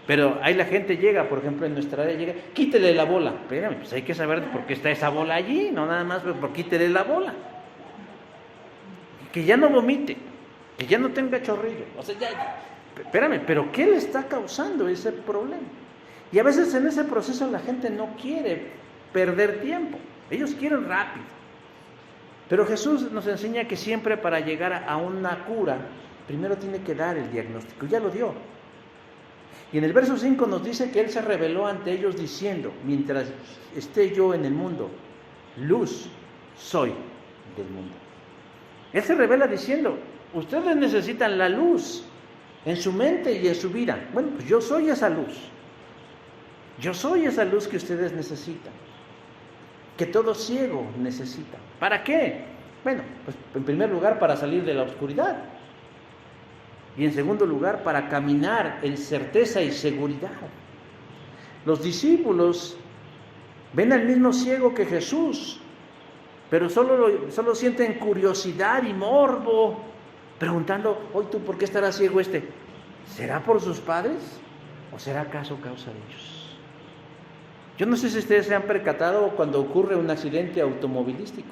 Pero ahí la gente llega, por ejemplo, en nuestra área llega, quítele la bola. Espérame, pues hay que saber por qué está esa bola allí, no nada más por quítele la bola. Que ya no vomite, que ya no tenga chorrillo. O sea, espérame, pero ¿qué le está causando ese problema? Y a veces en ese proceso la gente no quiere perder tiempo, ellos quieren rápido. Pero Jesús nos enseña que siempre para llegar a una cura, primero tiene que dar el diagnóstico, ya lo dio. Y en el verso 5 nos dice que Él se reveló ante ellos diciendo, mientras esté yo en el mundo, luz soy del mundo. Él se revela diciendo, ustedes necesitan la luz en su mente y en su vida. Bueno, pues yo soy esa luz. Yo soy esa luz que ustedes necesitan, que todo ciego necesita. ¿Para qué? Bueno, pues en primer lugar para salir de la oscuridad. Y en segundo lugar, para caminar en certeza y seguridad. Los discípulos ven al mismo ciego que Jesús, pero solo sienten curiosidad y morbo, preguntando, oye, ¿tú por qué estará ciego este? ¿Será por sus padres o será acaso causa de ellos? Yo no sé si ustedes se han percatado cuando ocurre un accidente automovilístico.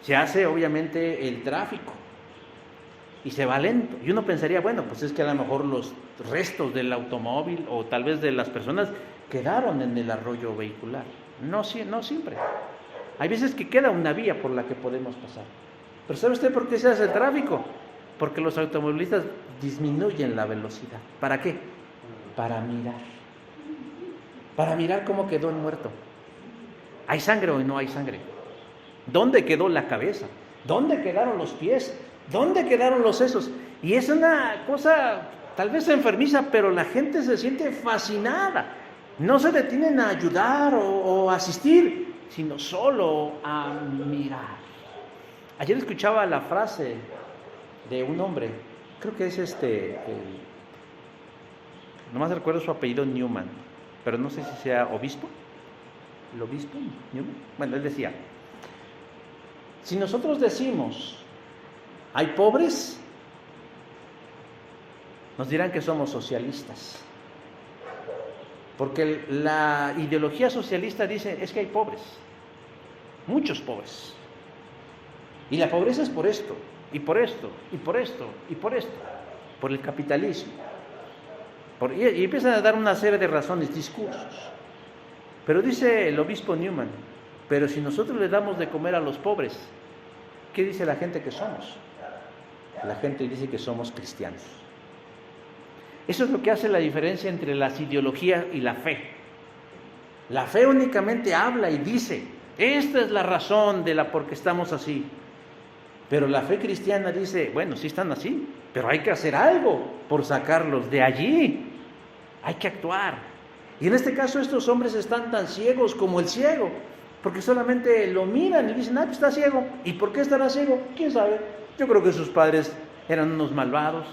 Se hace obviamente el tráfico y se va lento. Y uno pensaría, bueno, pues es que a lo mejor los restos del automóvil o tal vez de las personas quedaron en el arroyo vehicular. No siempre. Hay veces que queda una vía por la que podemos pasar. Pero ¿sabe usted por qué se hace el tráfico? Porque los automovilistas disminuyen la velocidad. ¿Para qué? Para mirar. Para mirar cómo quedó el muerto. ¿Hay sangre o no hay sangre? ¿Dónde quedó la cabeza? ¿Dónde quedaron los pies? ¿Dónde quedaron los sesos? Y es una cosa tal vez enfermiza, pero la gente se siente fascinada. No se detienen a ayudar o asistir, sino solo a mirar. Ayer escuchaba la frase de un hombre, creo que es nomás recuerdo su apellido, Newman, pero no sé si sea obispo. ¿El obispo Newman? Bueno, él decía, si nosotros decimos, hay pobres, nos dirán que somos socialistas. Porque la ideología socialista dice, es que hay pobres, muchos pobres. Y la pobreza es por esto, y por esto, y por esto, y por esto, por el capitalismo. Y empiezan a dar una serie de razones, discursos. Pero dice el obispo Newman, pero si nosotros le damos de comer a los pobres, ¿qué dice la gente que somos? La gente dice que somos cristianos. Eso es lo que hace la diferencia entre las ideologías y la fe. La fe únicamente habla y dice, esta es la razón de la por qué estamos así. Pero la fe cristiana dice, bueno, sí están así, pero hay que hacer algo por sacarlos de allí. Hay que actuar. Y en este caso estos hombres están tan ciegos como el ciego, porque solamente lo miran y dicen, pues está ciego. ¿Y por qué estará ciego? ¿Quién sabe? Yo creo que sus padres eran unos malvados,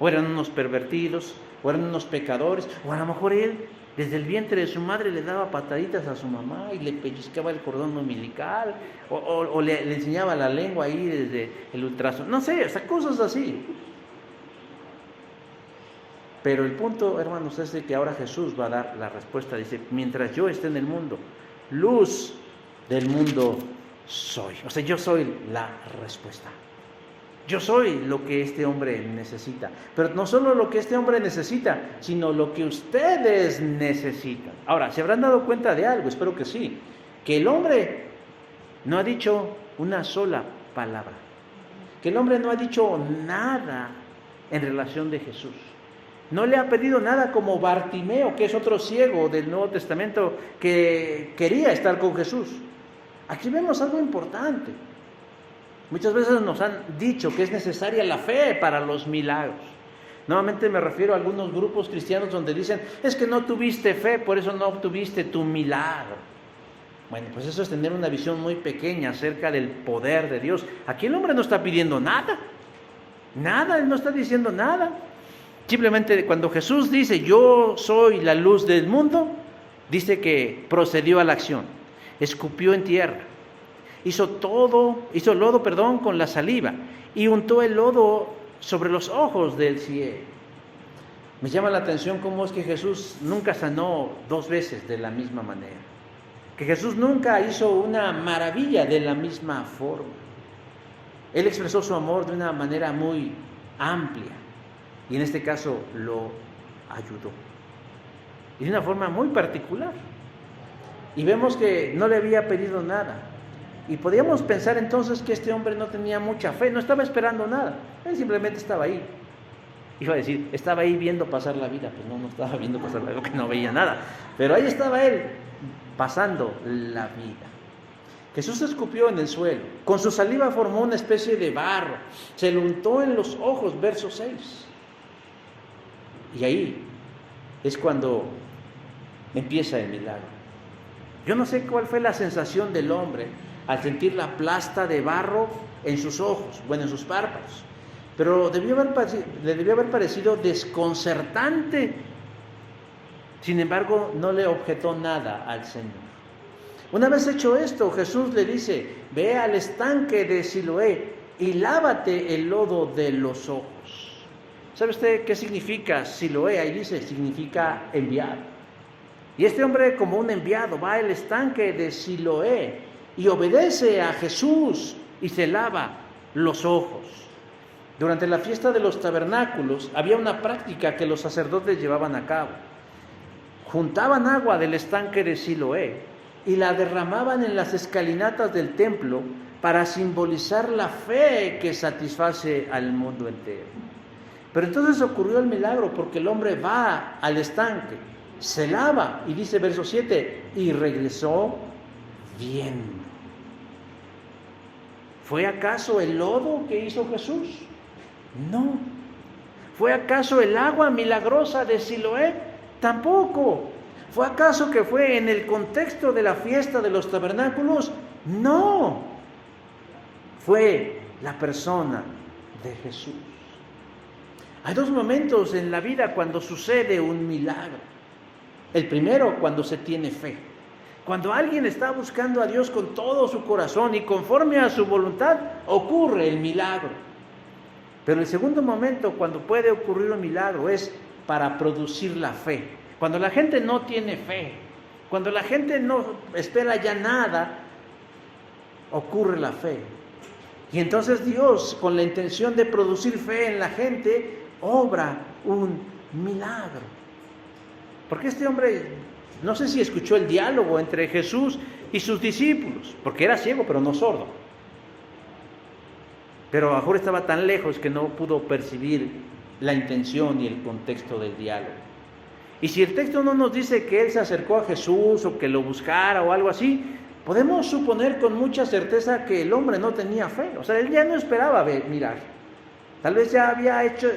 o eran unos pervertidos, o eran unos pecadores, o a lo mejor él, desde el vientre de su madre, le daba pataditas a su mamá y le pellizcaba el cordón umbilical, o le enseñaba la lengua ahí desde el ultrasonido, no sé, o sea, cosas así. Pero el punto, hermanos, es de que ahora Jesús va a dar la respuesta. Dice, mientras yo esté en el mundo, luz del mundo soy. O sea, yo soy la respuesta. Yo soy lo que este hombre necesita. Pero no solo lo que este hombre necesita, sino lo que ustedes necesitan. Ahora, ¿se habrán dado cuenta de algo? Espero que sí. Que el hombre no ha dicho una sola palabra. Que el hombre no ha dicho nada en relación de Jesús. No le ha pedido nada como Bartimeo, que es otro ciego del Nuevo Testamento que quería estar con Jesús. Aquí vemos algo importante. Muchas veces nos han dicho que es necesaria la fe para los milagros. Nuevamente me refiero a algunos grupos cristianos donde dicen, es que no tuviste fe, por eso no obtuviste tu milagro. Bueno, pues eso es tener una visión muy pequeña acerca del poder de Dios. Aquí el hombre no está pidiendo nada. Nada, él no está diciendo nada. Simplemente cuando Jesús dice, yo soy la luz del mundo, dice que procedió a la acción. Escupió en tierra. Hizo lodo con la saliva y untó el lodo sobre los ojos del ciego. Me llama la atención cómo es que Jesús nunca sanó 2 veces de la misma manera. Que Jesús nunca hizo una maravilla de la misma forma. Él expresó su amor de una manera muy amplia y en este caso lo ayudó. Y de una forma muy particular. Y vemos que no le había pedido nada. Y podríamos pensar entonces que este hombre no tenía mucha fe, no estaba esperando nada, él simplemente estaba ahí. Iba a decir, estaba ahí viendo pasar la vida, pues no estaba viendo pasar la vida, porque no veía nada, pero ahí estaba él, pasando la vida. Jesús escupió en el suelo, con su saliva formó una especie de barro, se lo untó en los ojos, verso 6. Y ahí es cuando empieza el milagro. Yo no sé cuál fue la sensación del hombre al sentir la plasta de barro en sus ojos, en sus párpados. Pero le debió haber parecido desconcertante. Sin embargo, no le objetó nada al Señor. Una vez hecho esto, Jesús le dice, ve al estanque de Siloé y lávate el lodo de los ojos. ¿Sabe usted qué significa Siloé? Ahí dice, significa enviado. Y este hombre, como un enviado, va al estanque de Siloé y obedece a Jesús y se lava los ojos. Durante la fiesta de los tabernáculos había una práctica que los sacerdotes llevaban a cabo. Juntaban agua del estanque de Siloé y la derramaban en las escalinatas del templo para simbolizar la fe que satisface al mundo entero. Pero entonces ocurrió el milagro porque el hombre va al estanque, se lava y dice verso 7, y regresó viendo. ¿Fue acaso el lodo que hizo Jesús? No. ¿Fue acaso el agua milagrosa de Siloé? Tampoco. ¿Fue acaso que fue en el contexto de la fiesta de los tabernáculos? No. Fue la persona de Jesús. Hay 2 momentos en la vida cuando sucede un milagro. El primero, cuando se tiene fe. Cuando alguien está buscando a Dios con todo su corazón y conforme a su voluntad, ocurre el milagro. Pero el segundo momento, cuando puede ocurrir un milagro, es para producir la fe. Cuando la gente no tiene fe, cuando la gente no espera ya nada, ocurre la fe. Y entonces Dios, con la intención de producir fe en la gente, obra un milagro. Porque este hombre, no sé si escuchó el diálogo entre Jesús y sus discípulos, porque era ciego pero no sordo. Pero a lo mejor estaba tan lejos que no pudo percibir la intención y el contexto del diálogo. Y si el texto no nos dice que él se acercó a Jesús o que lo buscara o algo así, podemos suponer con mucha certeza que el hombre no tenía fe. O sea, él ya no esperaba mirar. Tal vez ya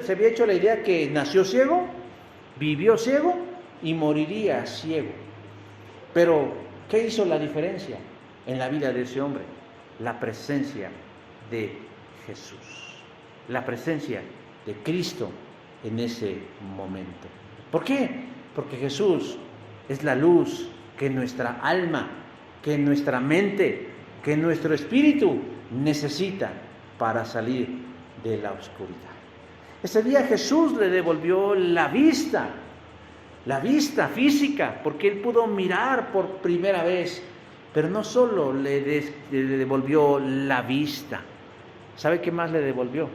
se había hecho la idea que nació ciego, vivió ciego y moriría ciego. Pero, ¿qué hizo la diferencia en la vida de ese hombre? La presencia de Jesús, la presencia de Cristo en ese momento. ¿Por qué? Porque Jesús es la luz que nuestra alma, que nuestra mente, que nuestro espíritu necesita para salir de la oscuridad. Ese día Jesús le devolvió la vista física, porque él pudo mirar por primera vez, pero no solo le devolvió la vista, ¿Sabe qué más le devolvió?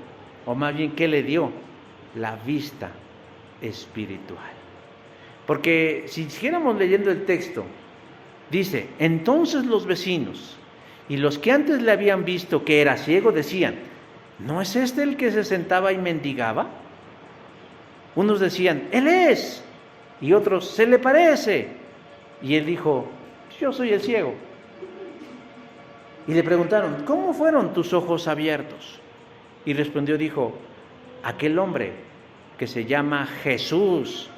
O más bien, ¿qué le dio? La vista espiritual. Porque si siguiéramos leyendo el texto, dice, entonces los vecinos y los que antes le habían visto que era ciego decían, ¿no es este el que se sentaba y mendigaba? Unos decían, él es, y otros, se le parece. Y él dijo, yo soy el ciego. Y le preguntaron, ¿cómo fueron tus ojos abiertos? Y respondió, dijo, aquel hombre que se llama Jesús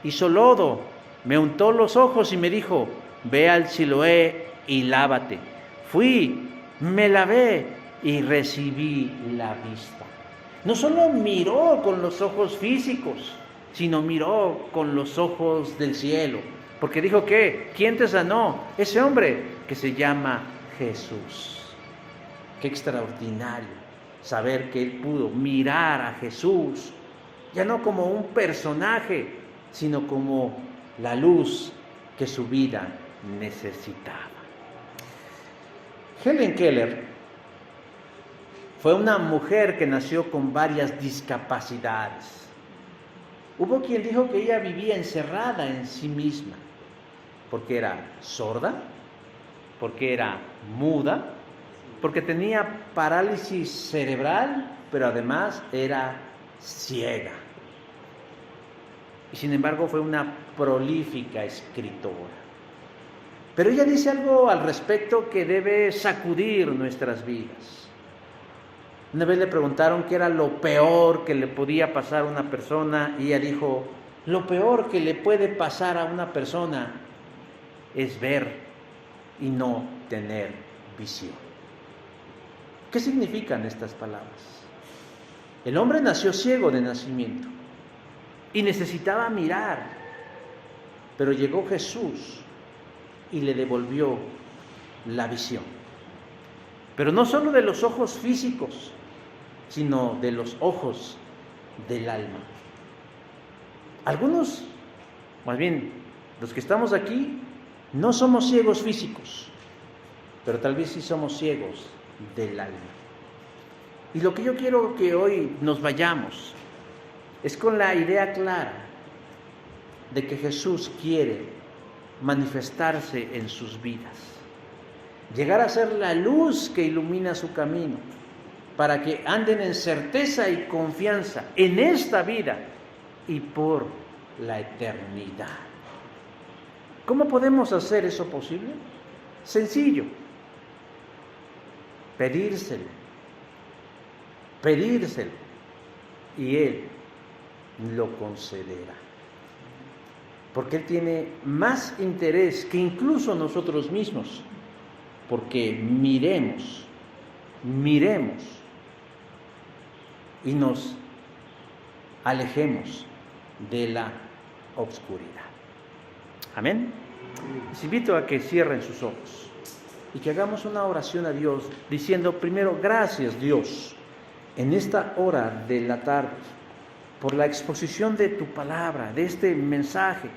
hizo lodo, me untó los ojos y me dijo, ve al Siloé y lávate. Fui, me lavé y recibí la vista. No solo miró con los ojos físicos, sino miró con los ojos del cielo. Porque dijo, ¿qué? ¿Quién te sanó? Ese hombre que se llama Jesús. Qué extraordinario saber que él pudo mirar a Jesús, ya no como un personaje, sino como la luz que su vida necesitaba. Helen Keller fue una mujer que nació con varias discapacidades. Hubo quien dijo que ella vivía encerrada en sí misma, porque era sorda, porque era muda, porque tenía parálisis cerebral, pero además era ciega. Y sin embargo fue una prolífica escritora. Pero ella dice algo al respecto que debe sacudir nuestras vidas. Una vez le preguntaron qué era lo peor que le podía pasar a una persona y ella dijo, lo peor que le puede pasar a una persona es ver y no tener visión. ¿Qué significan estas palabras? El hombre nació ciego de nacimiento y necesitaba mirar, pero llegó Jesús y le devolvió la visión. Pero no solo de los ojos físicos, sino de los ojos del alma. Algunos, más bien los que estamos aquí, no somos ciegos físicos, pero tal vez sí somos ciegos del alma. Y lo que yo quiero que hoy nos vayamos es con la idea clara de que Jesús quiere manifestarse en sus vidas, llegar a ser la luz que ilumina su camino, para que anden en certeza y confianza en esta vida y por la eternidad. ¿Cómo podemos hacer eso posible? Sencillo, pedírselo, y Él lo concederá. Porque Él tiene más interés que incluso nosotros mismos, porque miremos y nos alejemos de la oscuridad. Amén. Les invito a que cierren sus ojos y que hagamos una oración a Dios diciendo primero, gracias Dios, en esta hora de la tarde, por la exposición de tu palabra, de este mensaje,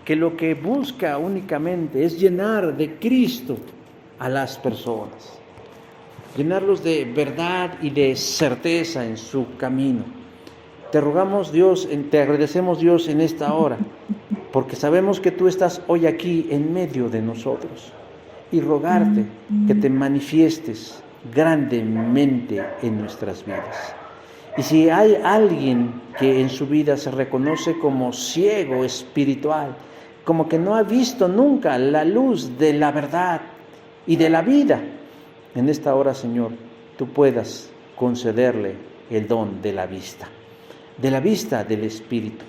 que lo que busca únicamente es llenar de Cristo a las personas, llenarlos de verdad y de certeza en su camino. Te rogamos Dios, te agradecemos Dios en esta hora, porque sabemos que tú estás hoy aquí en medio de nosotros, y rogarte que te manifiestes grandemente en nuestras vidas. Y si hay alguien que en su vida se reconoce como ciego espiritual, como que no ha visto nunca la luz de la verdad y de la vida, en esta hora, Señor, tú puedas concederle el don de la vista del Espíritu,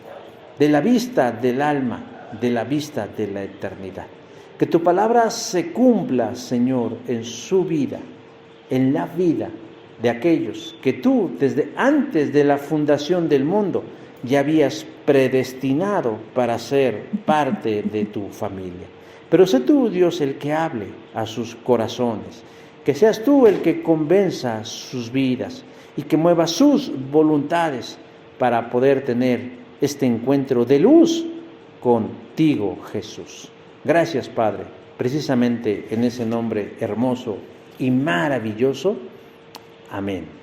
de la vista del alma, de la vista de la eternidad. Que tu palabra se cumpla, Señor, en su vida, en la vida de aquellos que tú, desde antes de la fundación del mundo, ya habías predestinado para ser parte de tu familia. Pero sé tú, Dios, el que hable a sus corazones, que seas tú el que convenza sus vidas y que mueva sus voluntades para poder tener este encuentro de luz contigo, Jesús. Gracias, Padre, precisamente en ese nombre hermoso y maravilloso. Amén.